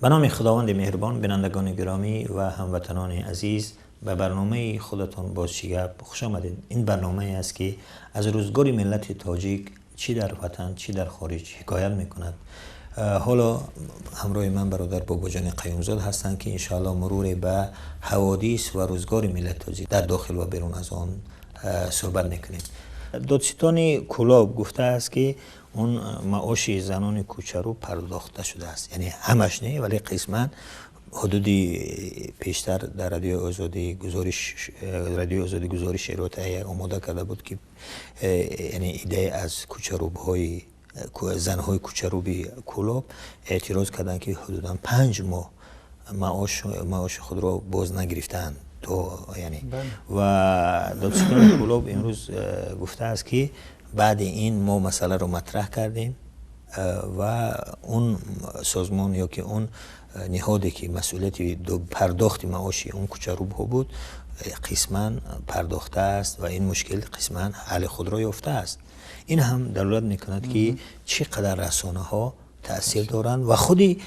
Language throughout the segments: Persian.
به نام خداوند مهربان، بینندگان گرامی و هموطنان عزیز، به برنامه خودتان بازشگب خوش آمدید. این برنامه است که از روزگار ملت تاجیک چی در وطن چی در خارج حکایت میکند. حالا همراه من برادر بابا جان قیومزاد هستند که انشاءالله مرور به حوادث و روزگار ملت تاجیک در داخل و بیرون از آن صحبت میکنیم. دادستان کلاب گفته است که اون معاش زنان کوچرو پرداخته شده است، یعنی همش نه ولی قسما حدودی پیشتر در رادیو آزادی گزارش ارائه آماده کرده بود که یعنی ایده از کوچروب‌های زنهای کوچروبی کلاب اعتراض کردند که حدودا 5 ماه معاش خود را باز نگرفتند تو یعنی و دادستان کلاب امروز گفته است که بعد این ما مسئله رو مطرح کردیم و اون سازمان یا که اون نهادی که مسئولیت پرداخت معاش اون کوچروب ها بود قسما پرداخته است و این مشکل قسما حل خود را یافته است. این هم دلالت میکند که چقدر رسانه ها تأثیر دارند و خودی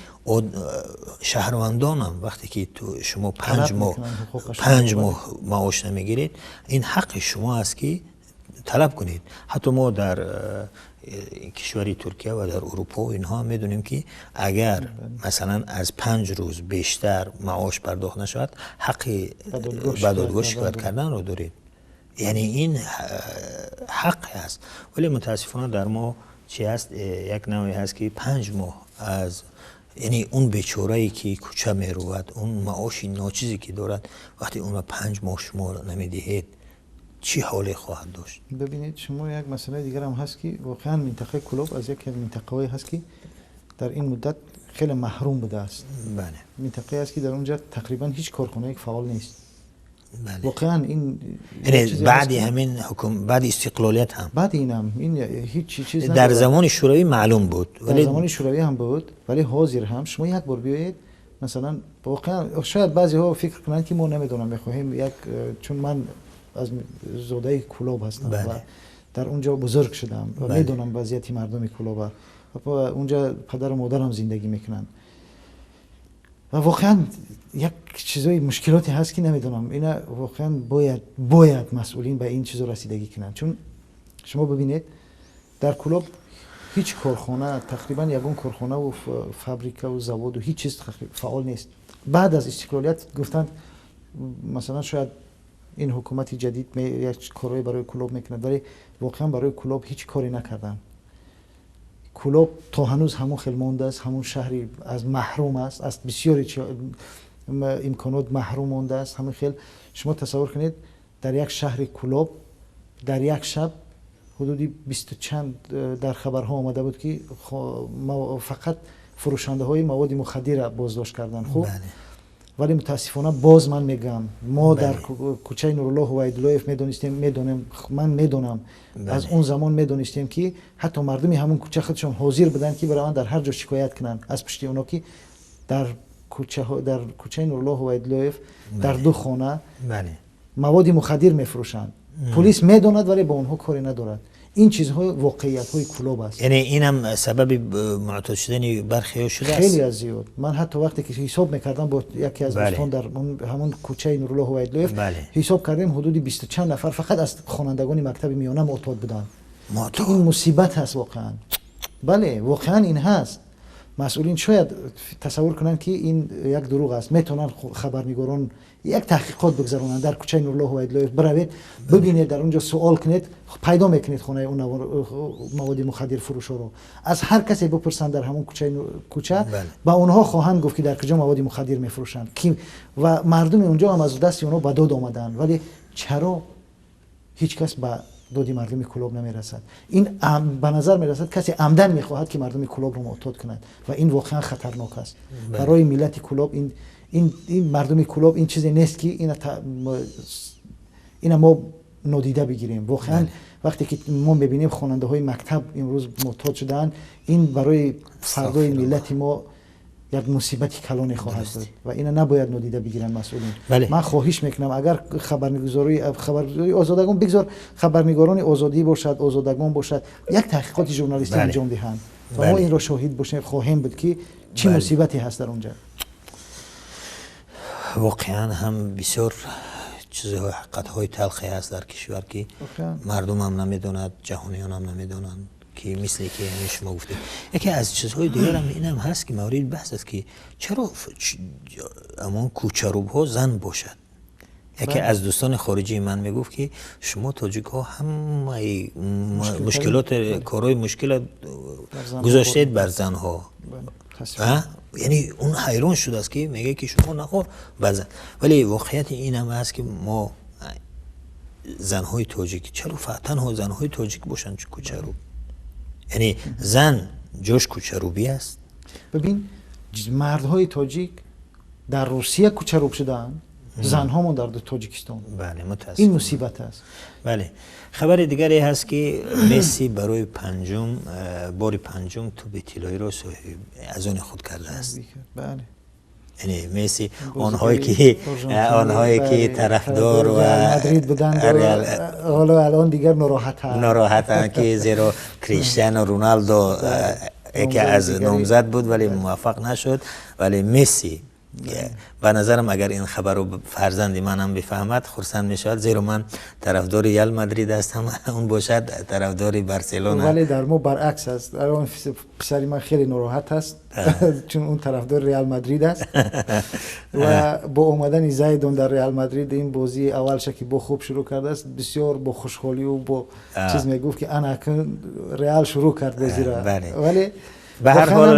شهروندان هم وقتی که تو شما 5 ماه معاش نمیگیرید، این حق شما است که طلب کنید. حتی ما در کشوری ترکیه و در اروپا و اینها میدونیم که اگر مثلا از 5 روز بیشتر معاش پرداخت نشود حق به دادگاه شکایت کردن رو دارید. یعنی این حق است، ولی متاسفانه در ما چی هست، یک نوعی هست که 5 ماه از یعنی اون بیچاره‌ای که کوچه میرود، اون معاش ناچیزی که دارد، وقتی اون را 5 ماه شما نمیدهید چی حالی خواهد داشت؟ ببینید شما یک مسئله دیگر هم هست که واقعا منطقه کلوب از یک منطقه‌ای هست که در این مدت خیلی محروم بوده است. بله. منطقه است که در اونجا تقریبا هیچ کارخانه‌ای فعال نیست. بله. واقعا این بعد همین حکم بعد استقلالیت هم بعد اینم این هیچ چیز در زمان شوروی معلوم بود، ولی در زمان شوروی هم بود، ولی حاضر هم شما یک بار بیایید مثلا واقعا شاید بعضی ها فکر کنند که ما نمیدونم میخواهیم یک چون من از زاده کلوب هستم و در اونجا بزرگ شدم و میدونم وضعیت مردم کلوب و اونجا پدر و مادرم زندگی میکنن و واقعا یک چیزای مشکلاتی هست که نمیدونم اینا واقعا باید مسئولین به این چیزا رسیدگی کنن. چون شما ببینید در کلوب هیچ کارخانه تقریبا یگون کارخانه و فابریکه و زواد و هیچ چیز فعال نیست. بعد از استقلالیت گفتن مثلا شاید این حکومت جدید یک کاری برای کلوب میکنه، ولی واقعا برای کلوب هیچ کاری نکردن. کلوب تا هنوز همون خیلی مونده است، همون شهری از محروم است، از بسیاری امکانات محروم مونده است. همون خیلی شما تصور کنید در یک شهر کلوب در یک شب حدودی 20 چند در خبرها آمده بود که فقط فروشنده های مواد مخدر را بازداشت کردن. خب ولی متاسفانه باز من میگم ما در کوچه نورالله و وحیدالله میدونم از اون زمان میدونستیم که حتی مردمی همون کوچه خودشون حاضر بودن که برای من در هر جا شکایت کنن از پشت اونا که در کوچه نورالله و وحیدالله در 2 خانه مواد مخدر میفروشند. پلیس میدوند ولی با اونها کاری ندارد. این چیزهای واقعیت‌های کلوب است. یعنی اینم سبب معتاد شدن برخی شده است. خیلی از زیاد. من حتی وقتی که حساب می‌کردم با یکی از دوستان در همون کوچه نورالله و وحیدالله حساب کردیم حدودی 20 چند نفر فقط از خوانندگان مکتب میانه معتاد بودن. این مصیبت هست واقعا. بله واقعا این هست. مسئولین شاید تصور کنن که این یک دروغ است. میتونن خبرنگاران یک تحقیقات بگذارونن در کوچه نورالله و وحیدالله، بروید ببینید در اونجا سوال کنید، پیدا میکنید خونه اون مواد مخدر فروش رو. از هر کسی بپرسن در همون کوچه با اونها خواهند گفت که در کجا مواد مخدر میفروشن و مردم اونجا هم از دست اونها به داد آمدن. ولی چرا هیچ کس به دادی مردم کلوب نمیرسد؟ این به نظر میرسد کسی عمدن میخواهد که مردم کلوب رو معتاد کند و این واقعا خطرناک است برای ملت کلوب. این مردم کلوب این چیزی نیست که اینا ما نادیده بگیریم. واقعا وقتی که ما ببینیم خواننده های مکتب امروز معتاد شدن، این برای فردای ملت ما یک مصیبتی کلانی خواهد بود و اینا نباید نادیده بگیرن مسئولین. من خواهش میکنم اگر خبرنگاری آزادگان بگذار خبرنگاران آزادی باشد، آزادگان باشد، یک تحقیقات ژورنالیستی انجام دهند و ما این را شاهد باشیم خواهیم بود که چی مصیبتی هست در اونجا؟ واقعا هم بسیار چیزهای حقیقت‌های تلخی هست در کشور که مردم هم نمیدوند، جهانیان هم نمیدونند که مثل که شما گفتید. یکی از چیزهای دیگر هم این هم هست که مورد بحث است که چرا اما کوچروب‌ها زن باشد. یکی از دوستان خارجی من میگفت که شما تاجیک ها همه مشکلات کارهای مشکل گذاشتید بر زن ها. یعنی اون حیران شده است که میگه که شما نخور بزن. ولی واقعیت این هم هست که ما زنهای تاجیک چرا تنها زنهای تاجیک باشن کوچروب؟ یعنی زن جوش کوچروبی است. ببین مردهای تاجیک در روسیه کوچروب شدن، زنها ما در تاجیکستان. بله متاسفم. این مصیبت است. بله. خبر دیگری هست که مسی برای بار پنجم توپ طلایی را از آن خود کرده است. بله. یعنی مسی آنهایی که طرفدار و مادرید بودند حالا الان دیگر ناراحتند که زیرا کریستیانو رونالدو یکی از نامزد بود ولی موفق نشد، ولی مسی به نظرم اگر این خبر رو فرزندی منم بفهمد خرسند میشود، زیرا من طرفدار ریال مادرید هستم، اون باشد طرفدار بارسلونا. ولی در ما برعکس است. الان پسری من خیلی ناراحت است چون اون طرفدار ریال مادرید است و با اومدن زیدان در ریال مادرید این بازی اولش که با خوب شروع کرده است، بسیار با خوشحالی و با چیز میگفت که انا ریال شروع کرد بازی را. ولی به هر حال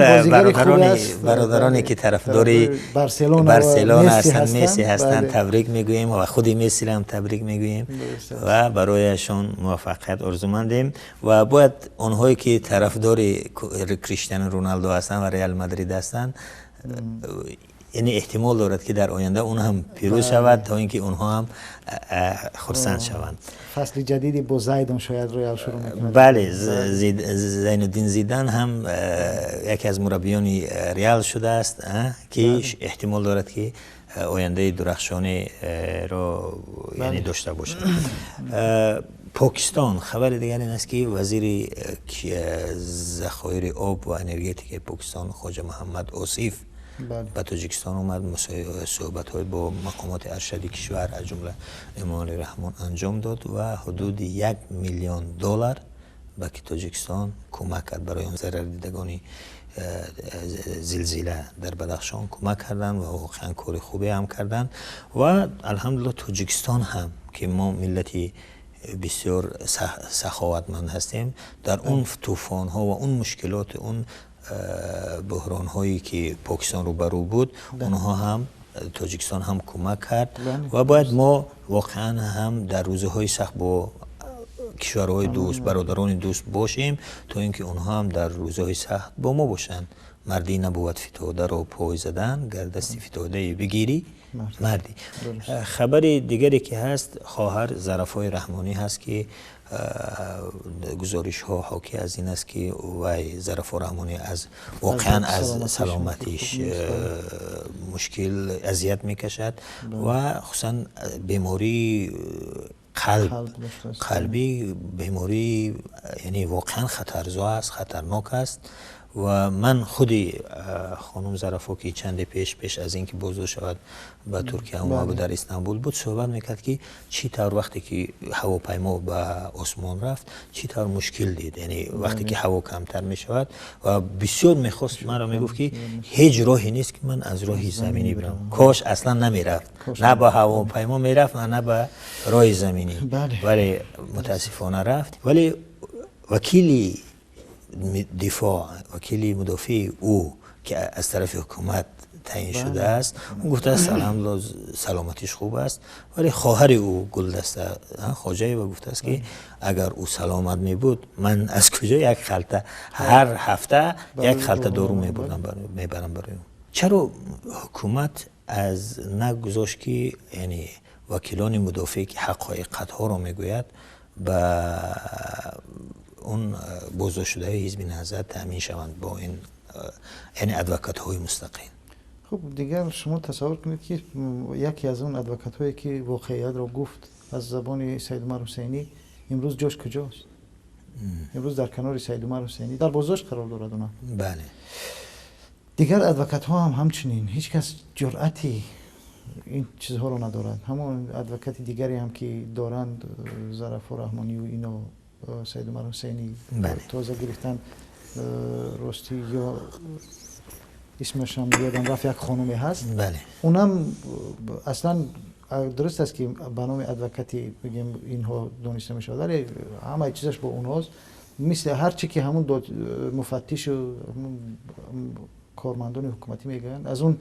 برادرانی که طرفداری بارسلونا هستند، مسی هستند، تبریک میگوییم و خود مسی هم تبریک میگوییم و برایشان موفقیت آرزومندیم و باید آنهایی که طرفدار کریستیانو رونالدو هستند و ریال مادرید هستند یعنی احتمال دارد که در آینده اون هم پیروز شود تا اینکه اونها هم خرسند شوند. فصل جدیدی با زیدان شاید ریال شروع میکنه. بله، زین الدین زیدان هم یکی از مربیان ریال شده است که احتمال دارد که آینده درخشانی را یعنی داشته باشد. پاکستان خبر دیگر این است که وزیر ذخایر آب و انرژتیک پاکستان خواجه محمد آصف به تاجیکستان اومد، صحبت‌های با مقامات ارشدی کشور از جمله امام رحمان انجام داد و حدود 1 میلیون دلار به تاجیکستان کمک کرد برای آن ضرر دیدگان زلزله در بدخشان کمک کردند و واقعا کار خوبی هم کردند و الحمدلله تاجیکستان هم که ما ملتی بسیار سخاوتمند هستیم در اون طوفان ها و اون مشکلات اون بحران هایی که پاکستان رو برو بود اونها هم تاجیکستان هم کمک کرد و باید ما واقعا هم در روزهای سخت با کشورهای دوست برادران دوست باشیم تا اینکه اونها هم در روزهای سخت با ما باشند. مردی نبود فتاده رو پای زدن، گر دستی فتاده بگیری مردی. خبر دیگری که هست خواهر ظرفای رحمانی هست که گزارش ها حاکی از این است که وای ظرف رحمانی از واقعا از سلامتیش مشکل اذیت میکشد و خصوصا بیماری قلبی بیماری یعنی واقعا خطرزا است، خطرناک است و من خودی خانم ظرفا که چند پیش از اینکه بازداشت شود به ترکیه و در استانبول بود صحبت میکرد که چی طور وقتی که هواپیما به آسمان رفت چی طور مشکل دید، یعنی وقتی که هوا کمتر میشود و بسیار میخواست من را میگفت که هیچ راهی نیست که من از راه زمینی برم، کاش اصلا نمیرفت، نه با هواپیما میرفت نه به راه زمینی، ولی متاسفانه رفت. ولی وکیل مدافع او که از طرف حکومت تعیین شده است اون گفته است الحمدلله سلامتیش خوب است، ولی خواهر او گلدسته خواجه و گفته است که اگر او سلامت می بود من از کجا یک خلطه هر هفته یک خلطه دارو میبرم برای اون. چرا حکومت از نگذاشت که یعنی وکیلان مدافع که حقایقت ها رو میگوید به اون بازداشت شده حزب نهضت تامین شوند با این یعنی ادوکات های مستقیم؟ خب دیگر شما تصور کنید که یکی از اون ادوکات هایی که واقعیت را گفت از زبان سید عمر حسینی امروز جاش کجاست؟ امروز در کنار سید عمر حسینی در بازداشت قرار دارد اونا. بله. دیگر ادوکات ها هم همچنین هیچ کس جرأتی این چیزها رو ندارد. همون ادوکات دیگری هم که دارند، ظرف رحمانی و اینو سید عمر حسینی تازه گرفتن، راستی یا اسمش هم یادم رفت یک خانومی هست، اونم اصلا درست است که به نام ادوکاتی بگیم اینها دانسته میشه، ولی همه چیزش با اونهاست. مثل هر چی که همون مفتش و کارمندان حکومتی میگن، از اون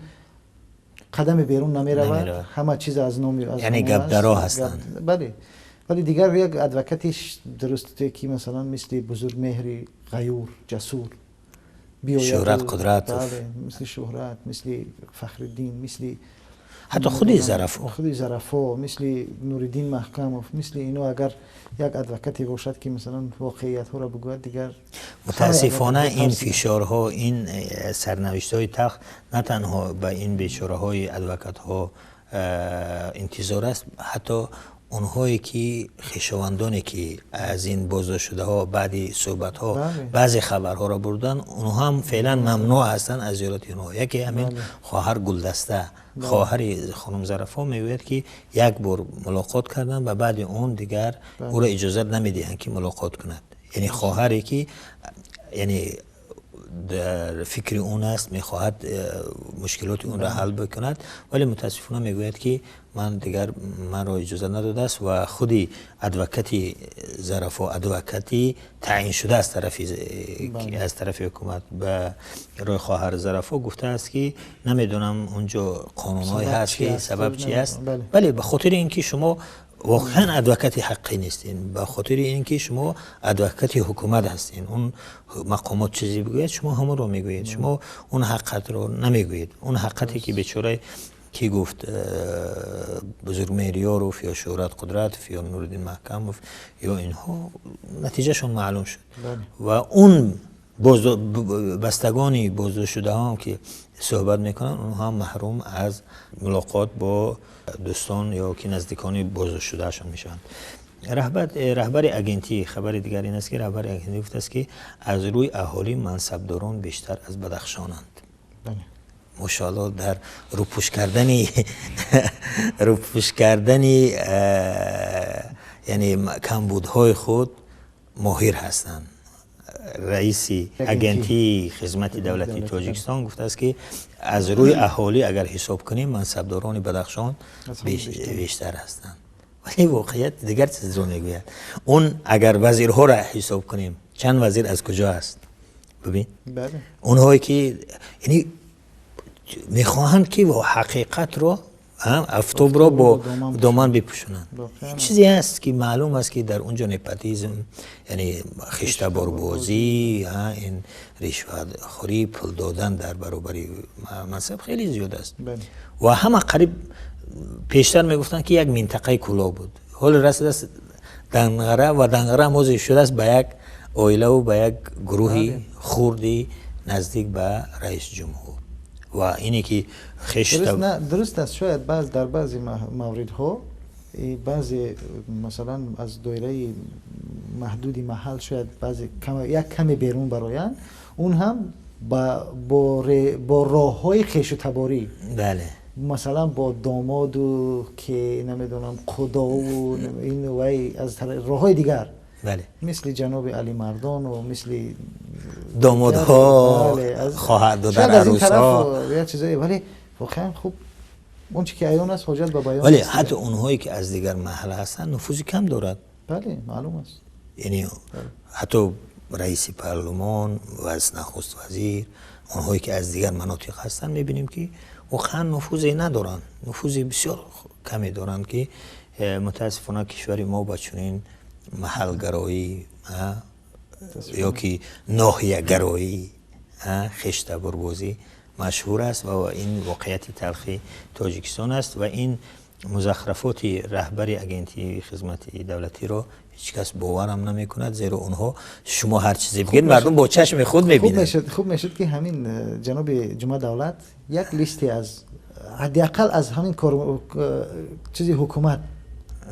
قدم بیرون نمیرود، همه چیز از نام یعنی گبدرا هستند. بله، ولی دیگر یک ادوکاتیش درسته که مثلا مثل بزرگ مهری، غیور، جسور، شهرت، قدرت، بله، مثل شهرت، مثل فخرالدین، مثل حتی خودی ظرفا، مثل نوردین محکم، مثل اینو اگر یک ادوکاتی باشد که مثلا واقعیت ها را بگوید، دیگر متاسفانه این فشارها، این سرنوشت های تخت نه تنها به این بیچاره های ادوکات ها انتظار است، حتی اونهایی که خویشاوندانی که از این بازداشت شده ها بعدی صحبت ها بعضی خبرها را بردن، اونها هم فعلا ممنوع هستن از زیارت اونها. یکی همین خواهر گلدسته، خواهر خانم ظرفا میگوید که یک بار ملاقات کردن و بعد اون دیگر او را اجازه نمیدهند که ملاقات کند. یعنی خواهری که یعنی در فکر اون است، میخواهد مشکلات اون را حل بکند، ولی متاسفانه میگوید که من را اجازه نداده است و خودی ادوکاتی ظرفا، ادوکاتی تعیین شده از طرف حکومت به روی خواهر ظرفا گفته است که نمیدونم اونجا قانونایی هست که سبب چی است. بله، به خاطر اینکه شما واقعا ادوکات حقی نیستین، به خاطر اینکه شما ادوکات حکومت هستین. اون مقامات چیزی بگوید شما همون رو میگویید، شما اون حقیقت رو نمیگویید. اون حقیقتی که بیچاره کی گفت بزرگ مهریاروف یا شهرت قدرت یا نوردین محکم یا اینها نتیجهشون معلوم شد. و اون بستگانی بازداشت شده هم که صحبت میکنن، اونها هم محروم از ملاقات با دوستان یا که نزدیکان بازداشت شده هاشون میشن. رهبر اگنتی، خبر دیگر این است که رهبر اگنتی گفته است که از روی اهالی منصبداران بیشتر از بدخشانند. ماشاءالله در روپوش کردنی یعنی کمبودهای خود ماهر هستند. رئیس اگنتی خدمت دولتی تاجیکستان گفته است که از روی اهالی اگر حساب کنیم منصبداران بدخشان بیشتر هستند. ولی واقعیت دیگر چیز رو میگوید. اون اگر وزیرها را حساب کنیم چند وزیر از کجا است؟ ببین اونهایی که یعنی میخواهند که حقیقت رو افتوب رو با دامن بپوشونند. این چیزی هست که معلوم است که در اونجا نپاتیزم، یعنی خشتباربازی، این رشوت خوری، پول دادن در برابر منصب خیلی زیاد است. و همه قریب پیشتر میگفتن که یک منطقه کلا بود، حال رسید است دنغره و دنغره موضوع شده است به یک اویله و به یک گروهی خوردی نزدیک به رئیس جمهور. و اینی که درست است. شاید در بعضی موردها بعضی مثلا از دایره محدودی محل شاید بعضی یک کمی بیرون برایند، اون هم با راه‌های خویش و تباری. بله، مثلا با داماد و که نمیدونم خدا و این وای از راه‌های دیگر. بله، مثل جناب علی مردان و مثل دامادها، خواهر دادن عروس‌ها یا چیزایی. ولی واقعا خوب اون چی که عیان است حاجت به بیان. ولی حتی اونهایی که از دیگر محل هستن نفوذی کم دارد. بله، معلوم است. یعنی حتی رئیس پارلمان و از نخست وزیر، اونهایی که از دیگر مناطق هستن میبینیم که واقعا نفوذی ندارن، نفوذی بسیار کمی دارن که متاسفانه کشور ما با چنین محلگرایی یا که ناحیه گرایی، خشتباربازی مشهور است و این واقعیت تلخی تاجیکستان است. و این مزخرفات رهبر اگنتی خدمت دولتی را هیچ کس باورم نمی کند، زیرا اونها شما هر چیزی بگید مردم با چشم خود میبینند. خوب میشد که همین جناب جمعه دولت یک لیستی از حداقل از همین چیزی حکومت،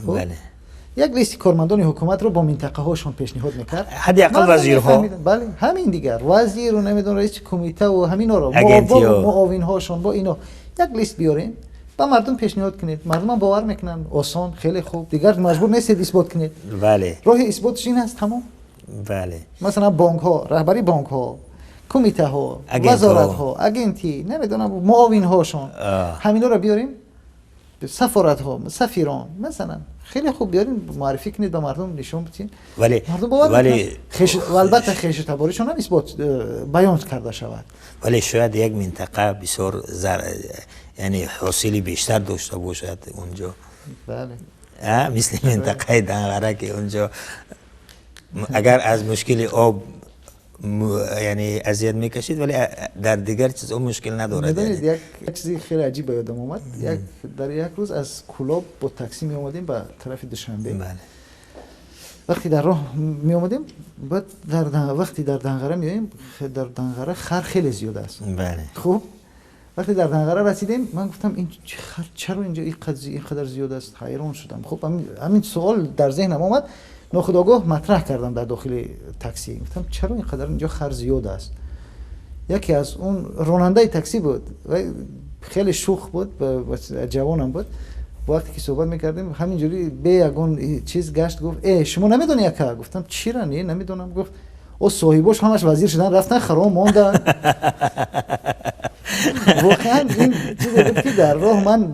بله، یک لیست کارمندان حکومت رو با منطقه هاشون پیشنهاد میکرد. حداقل وزیرها. بله همین دیگر وزیر و نمیدونم رئیس کمیته و همینا رو با معاون هاشون با اینا یک لیست بیارین با مردم پیشنهاد کنید. مردم هم باور میکنن آسان خیلی خوب دیگر مجبور نیستید اثبات کنید. بله راه اثباتش این است تمام. بله مثلا بانک ها رهبری بانک ها کمیته ها وزارت ها اجنتی نمیدونم معاون هاشون همینا رو بیاریم سفارت ها سفیران مثلا خیلی خوب بیارین معرفی کنید به مردم نشون بدین ولی البته خیش تباریشون هم اثبات بیان کرده شود. ولی شاید یک منطقه بسیار یعنی حاصلی بیشتر داشته باشد اونجا. بله مثل منطقه دنغره که اونجا اگر از مشکل آب یعنی اذیت میکشید ولی در دیگر چیز اون مشکل ندارد. میدونید یک چیزی خیلی عجیب به یادم اومد. در یک روز از کلاب با تاکسی می اومدیم به طرف دوشنبه. بله. وقتی در راه می اومدیم بعد وقتی در دنغره میایم در دنغره خر خیلی زیاد است. بله. خب وقتی در دنغره رسیدیم من گفتم این خر چرا اینجا اینقدر زیاد است؟ حیران شدم. خب همین سوال در ذهنم اومد. ناخودآگاه مطرح کردم در داخل تاکسی. گفتم چرا اینقدر اینجا خر زیاد است؟ یکی از اون راننده تاکسی بود و خیلی شوخ بود جوانم بود. وقتی که صحبت میکردیم همینجوری به یگون چیز گشت گفت شما نمیدونی یکه؟ گفتم چرا نمیدونم. گفت او صاحبش همش وزیر شدن رفتن خرام ماندن. واقعا این چیزی بود که در راه من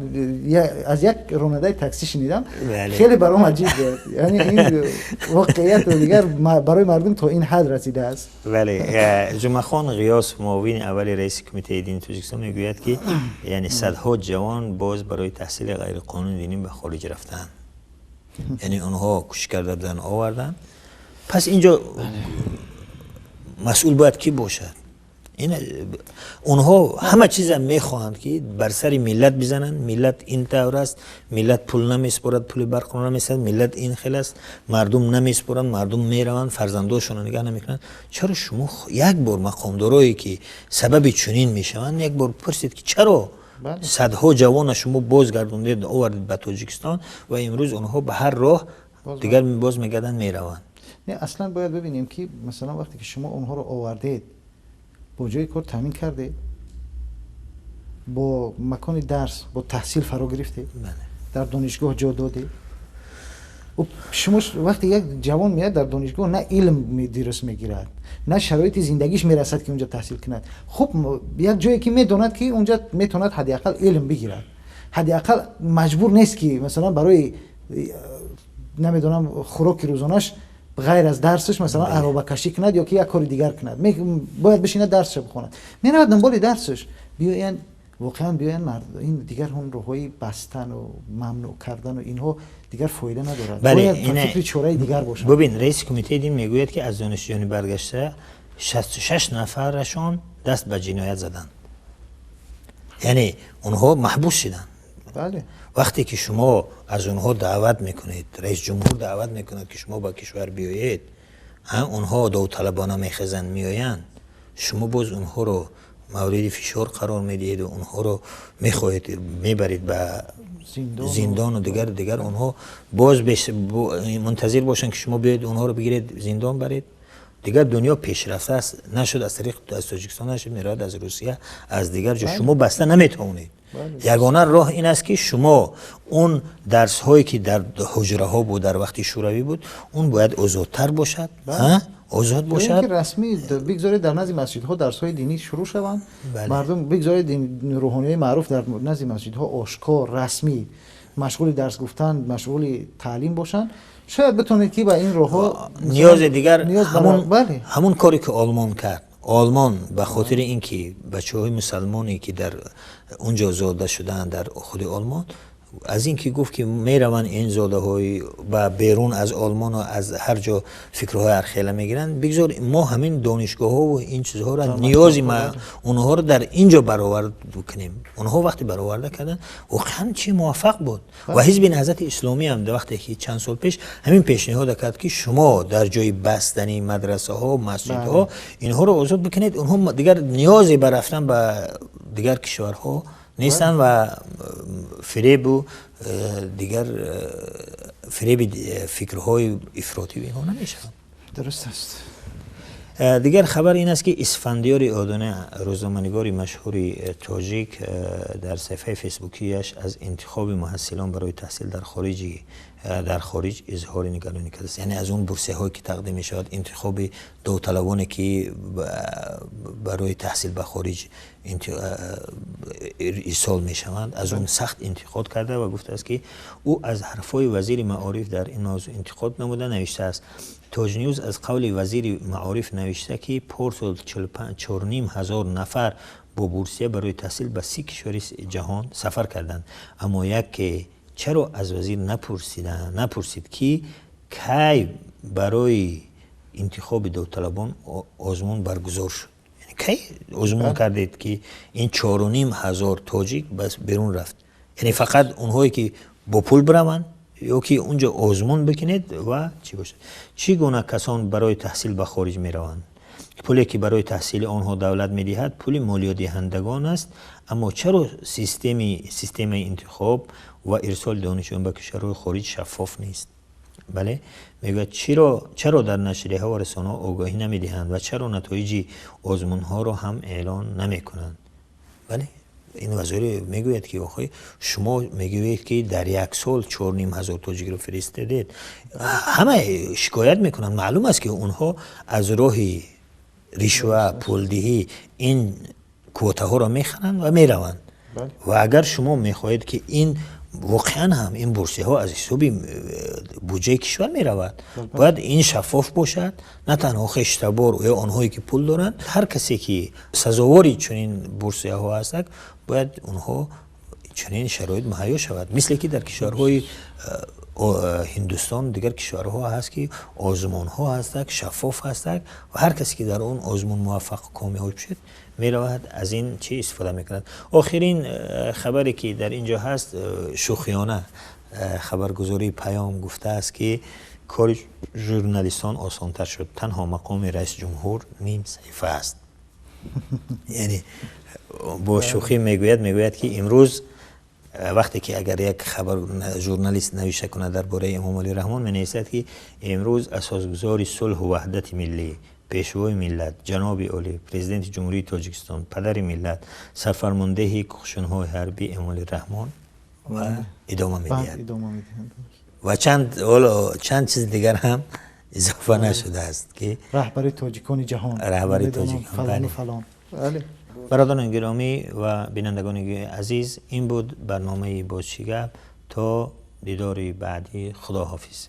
از یک راننده تاکسی شنیدم. خیلی برام عجیب بود. یعنی این واقعیت دیگر برای مردم تا این حد رسیده است. بله. جمعه خان غیاس معاون اول رئیس کمیته دینی تاجیکستان میگوید که یعنی صدها جوان باز برای تحصیل غیر قانونی دینی به خارج رفتن. یعنی اونها کوشش کردن آوردن. پس اینجا مسئول باید کی باشد؟ اونها همه چیز هم میخواهند که بر سر ملت بزنن. ملت این طور است، ملت پول نمیسپارد، پول برق نمیسپارد، ملت این خیلی است، مردم نمیسپارند، مردم میروند فرزنداشون نگاه نمیکنند. چرا شما یک بار مقامدارایی که سبب چنین میشوند یک بار پرسید که چرا صدها جوان شما بازگردوندید آوردید به تاجیکستان و امروز اونها به هر راه دیگر باز میگردن میروند؟ نه اصلا باید ببینیم که مثلا وقتی که شما اونها رو آوردید با جای کار تامین کرده، با مکان درس با تحصیل فرا گرفته، در دانشگاه جا داده. و شما وقتی یک جوان میاد در دانشگاه نه علم درس میگیرد نه شرایط زندگیش میرسد که اونجا تحصیل کند. خب یک جایی که میدوند که اونجا میتوند حداقل علم بگیرد، حداقل مجبور نیست که مثلا برای نمیدونم خوراک روزانش غیر از درسش مثلا عربه کشی کند یا که یک کار دیگر کند. باید بشینه درسش بخواند. میرود دنبال درسش. بیاین واقعا بیاین این دیگر اون روحی بستن و ممنوع کردن و اینها دیگر فایده ندارد. باید فکر چاره دیگر باشه. ببین رئیس کمیته دین میگوید که از دانشجویان برگشته 66 نفرشون دست به جنایت زدن. یعنی اونها محبوس شدن. بله. وقتی که شما از اونها دعوت میکنید، رئیس جمهور دعوت میکند که شما با کشور بیایید، اونها داوطلبانه میخزن میآیند، شما باز اونها رو مورد فشار قرار میدید و اونها رو میخواهید میبرید به زندان و دیگر اونها باز منتظر باشن که شما بیاید اونها رو بگیرید زندان برید. دیگر دنیا پیشرفته است، نشد از طریق از تاجیکستان نشد میراد از روسیه از دیگر جا شما بسته نمیتونید. یگانه راه این است که شما اون درس هایی که در حجره ها بود در وقتی شوروی بود اون باید آزادتر باشد. آزاد باشد. اینکه رسمی بگذارید در نزد مسجدها درس های دینی شروع شوند. مردم بگذارید روحانی معروف در نزد مسجدها آشکار رسمی مشغول درس گفتن مشغول تعلیم باشند. شاید بتونید که با این راه نیاز دیگر همون کاری که آلمان کرد. آلمان به خاطر اینکه بچه‌های مسلمانی که در اونجا زاده شدن در خود آلمان از اینکه گفت که میروند این زاده های و بیرون از آلمان و از هر جا فکرهای ارخیله میگیرن، بگذار ما همین دانشگاه ها و این چیزها را نیازی ما اونها رو در اینجا برآورد بکنیم. اونها وقتی برآورده کردن واقعا چی موفق بود. و حزب نهضت اسلامی هم در وقتی که چند سال پیش همین پیشنهاد کرد که شما در جای بستنی مدرسه ها مسجد ها اینها رو آزاد بکنید، اونها دیگر نیازی بر رفتن به دیگر کشورها نیستن و فریب و دیگر فریب فکرهای افراطی به اینها نمیشن. درست است. دیگر خبر این است که اسفندیار اردنه، روزنامه‌نگار مشهور تاجیک، در صفحه فیسبوکیش از انتخاب محصلان برای تحصیل در خارج اظهار نگرانی کرده است. یعنی از اون بورسه هایی که تقدیم میشود، انتخاب داوطلبانی که برای تحصیل به خارج ایصال میشوند، از اون سخت انتقاد کرده و گفته است که او از حرفای وزیر معارف در این موضوع انتقاد نموده. نوشته است: تاج نیوز از قول وزیر معارف نوشته که پارسال 4,500 نفر با بورسیه برای تحصیل به 30 کشور جهان سفر کردند، اما یک چرا از وزیر نپرسید که کی برای انتخاب داوطلبان آزمون برگزار شد؟ یعنی کی آزمون کردید که این 4,500 تاجیک بس بیرون رفت؟ یعنی فقط اونهایی که با پول بروند یا که اونجا آزمون بکنید و چی باشه؟ چی گونه کسان برای تحصیل به خارج می روند؟ پولی که برای تحصیل آنها دولت می دهد پول مالیات دهندگان است، اما چرا سیستم انتخاب و ارسال دانشجویان به کشورهای خارج شفاف نیست؟ بله، میگه چرا در نشریه ها و رسانه ها آگاهی نمی دهند و چرا نتایج آزمون ها را هم اعلان نمی کنند؟ بله، این وزیر میگوید که آخه شما میگوید که در یک سال 4,500 تاجیک رو فرستادید. همه شکایت میکنن. معلوم است که اونها از راه رشوه، پولدهی این کوتا ها را میخرند و میروند. و اگر شما میخواهید که این واقعا هم این بورسیه ها از حساب بودجه کشور میرود، باید این شفاف باشد. نه تنها خشتبار یا آنهایی که پول دارند، هر کسی که سزاواری چنین بورسیه ها هستند باید اونها چنین شرایط مهیا شود. مثل که در کشورهای هندوستان دیگر کشورها هست که آزمون ها هستند، شفاف هستند و هر کسی که در اون آزمون موفق کامیاب شد میرود از این چی استفاده میکند. آخرین خبری که در اینجا هست، شوخیانه خبرگزاری پیام گفته است که کار ژورنالیستان آسان‌تر شد، تنها مقام رئیس جمهور نیم صفحه است. یعنی با شوخی میگوید که امروز وقتی که اگر یک خبر ژورنالیست نوشته کنه درباره امام علی رحمان، می‌نویسد که امروز اساسگزار صلح و وحدت ملی، پیشوای ملت، جناب عالی پرزیدنت جمهوری تاجیکستان، پدر ملت، سرفرمانده کشتارهای حربی امام علی رحمان و ادامه می‌دهد. و چند چیز دیگر هم اضافه نشده است که رهبر تاجیکان جهان، رهبر تاجیکان فلان. بله. برادران گرامی و بینندگان عزیز، این بود برنامه بازشگب. تا دیدار بعدی، خداحافظ.